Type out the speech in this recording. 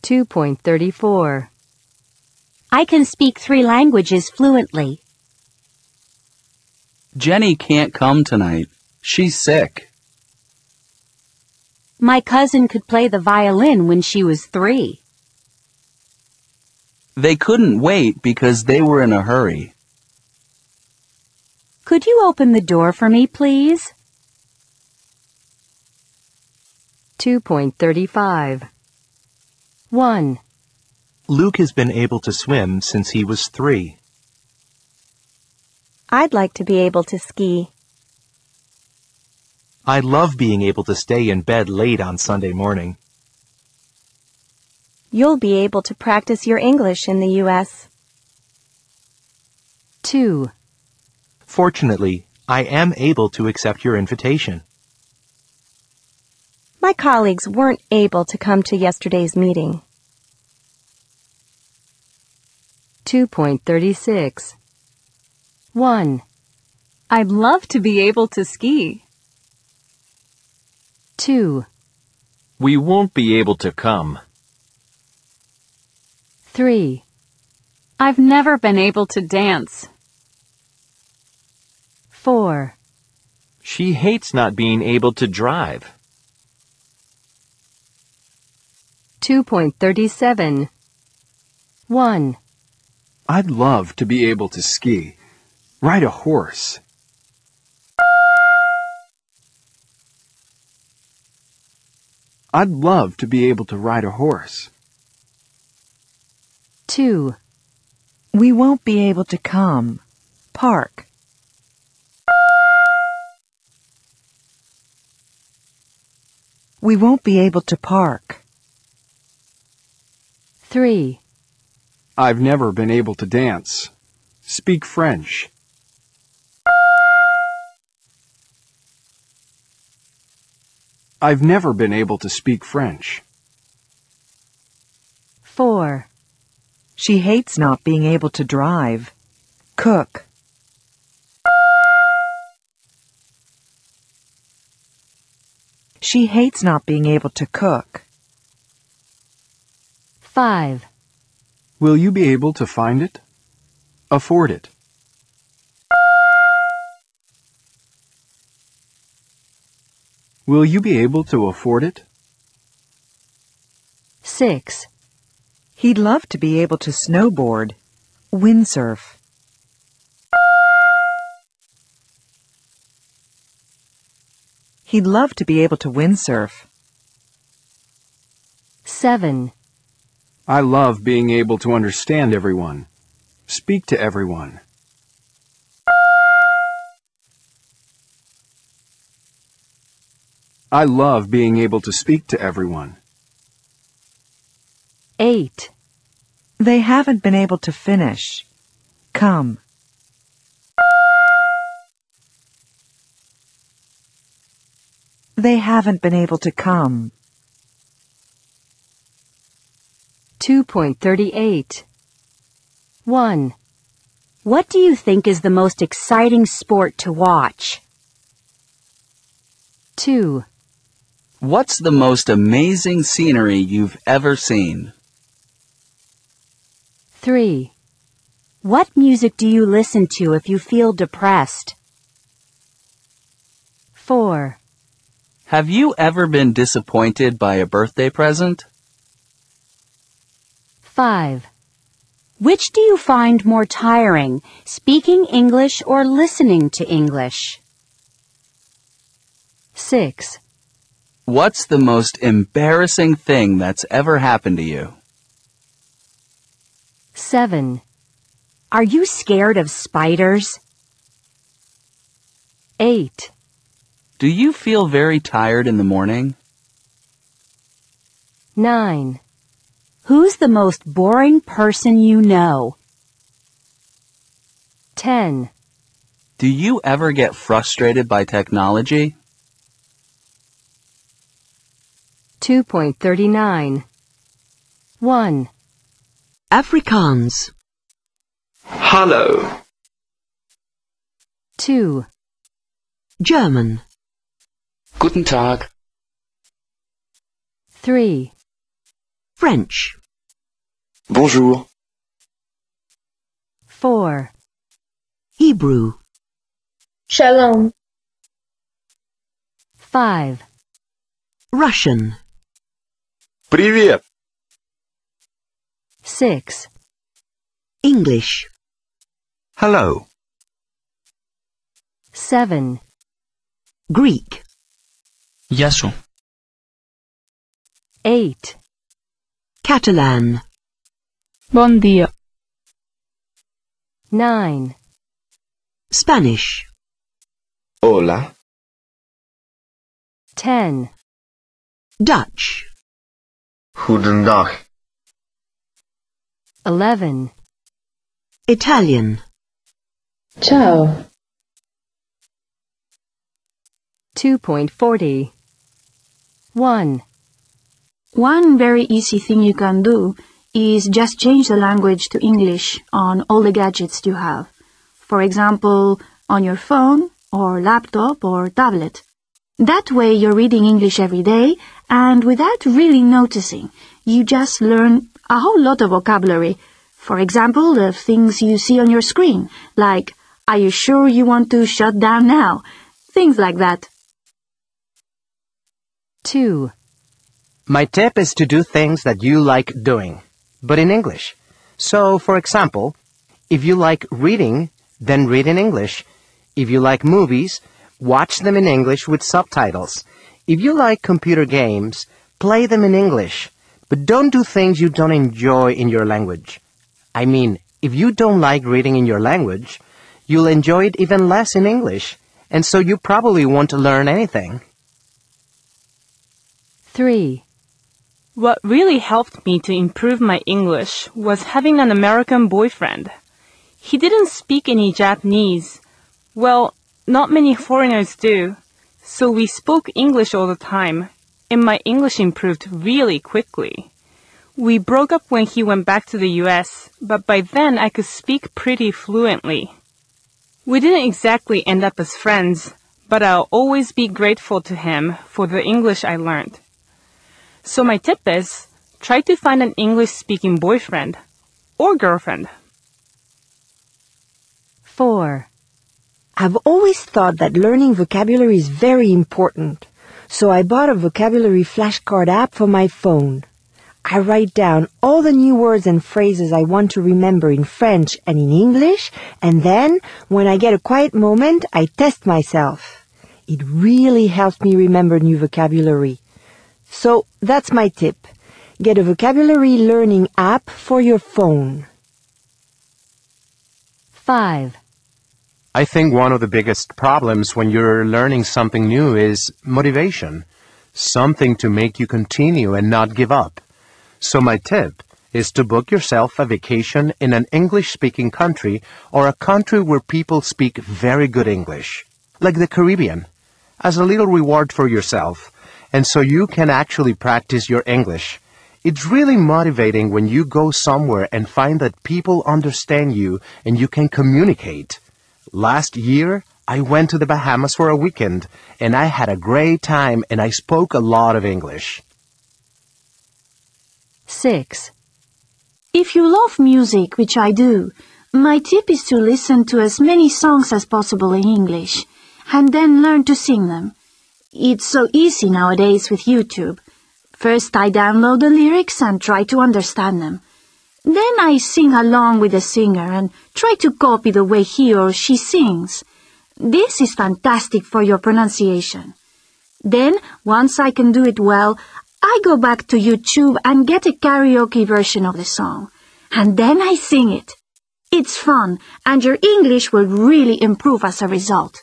2.34. I can speak 3 languages fluently. Jenny can't come tonight. She's sick. My cousin could play the violin when she was 3. They couldn't wait because they were in a hurry. Could you open the door for me, please? 2.35. 1. Luke has been able to swim since he was 3. I'd like to be able to ski. I love being able to stay in bed late on Sunday morning. You'll be able to practice your English in the U.S. 2. Fortunately, I am able to accept your invitation. My colleagues weren't able to come to yesterday's meeting. 2.36. 1. I'd love to be able to ski. 2. We won't be able to come. 3. I've never been able to dance. 4. She hates not being able to drive. 2.37. 1. I'd love to be able to ski. Ride a horse. I'd love to be able to ride a horse. 2. We won't be able to come. Park. We won't be able to park. 3. I've never been able to dance. Speak French. I've never been able to speak French. 4. She hates not being able to drive. Cook. She hates not being able to cook. 5. Will you be able to find it? Afford it. Will you be able to afford it? 6. He'd love to be able to snowboard. Windsurf. He'd love to be able to windsurf. 7. I love being able to understand everyone. Speak to everyone. I love being able to speak to everyone. 8. They haven't been able to finish. Come. They haven't been able to come. 2.38. 1. What do you think is the most exciting sport to watch? 2. What's the most amazing scenery you've ever seen? 3. What music do you listen to if you feel depressed? 4. Have you ever been disappointed by a birthday present? 5. Which do you find more tiring, speaking English or listening to English? 6. What's the most embarrassing thing that's ever happened to you? 7. Are you scared of spiders? 8. Do you feel very tired in the morning? 9. Who's the most boring person you know? 10. Do you ever get frustrated by technology? 2.39. 1. Afrikaans. Hallo. 2. German. Guten Tag. 3. French. Bonjour. 4. Hebrew. Shalom. 5. Russian. Привет. 6. English. Hello. 7. Greek. Yasu. 8. Catalan. Bon dia. 9. Spanish. Hola. 10. Dutch. Goedendag. 11. Italian. Ciao. 2.40. 1. One very easy thing you can do is just change the language to English on all the gadgets you have. For example, on your phone or laptop or tablet. That way you're reading English every day, and without really noticing, you just learn a whole lot of vocabulary. For example, the things you see on your screen, like, "Are you sure you want to shut down now?" Things like that. 2. My tip is to do things that you like doing, but in English. So, for example, if you like reading, then read in English. If you like movies, watch them in English with subtitles. If you like computer games, play them in English. But don't do things you don't enjoy in your language. I mean, if you don't like reading in your language, you'll enjoy it even less in English, and so you probably won't learn anything. 3. What really helped me to improve my English was having an American boyfriend. He didn't speak any Japanese. Well, not many foreigners do. So we spoke English all the time, and my English improved really quickly. We broke up when he went back to the US, but by then I could speak pretty fluently. We didn't exactly end up as friends, but I'll always be grateful to him for the English I learned. So my tip is, try to find an English-speaking boyfriend or girlfriend. 4. I've always thought that learning vocabulary is very important, so I bought a vocabulary flashcard app for my phone. I write down all the new words and phrases I want to remember in French and in English, and then, when I get a quiet moment, I test myself. It really helps me remember new vocabulary. So, that's my tip. Get a vocabulary learning app for your phone. 5. I think one of the biggest problems when you're learning something new is motivation. Something to make you continue and not give up. So my tip is to book yourself a vacation in an English-speaking country or a country where people speak very good English, like the Caribbean, as a little reward for yourself, and so you can actually practice your English. It's really motivating when you go somewhere and find that people understand you and you can communicate. Last year, I went to the Bahamas for a weekend, and I had a great time and I spoke a lot of English. 6. If you love music, which I do, my tip is to listen to as many songs as possible in English, and then learn to sing them. It's so easy nowadays with YouTube. First I download the lyrics and try to understand them. Then I sing along with the singer and try to copy the way he or she sings. This is fantastic for your pronunciation. Then, once I can do it well, I go back to YouTube and get a karaoke version of the song. And then I sing it. It's fun, and your English will really improve as a result.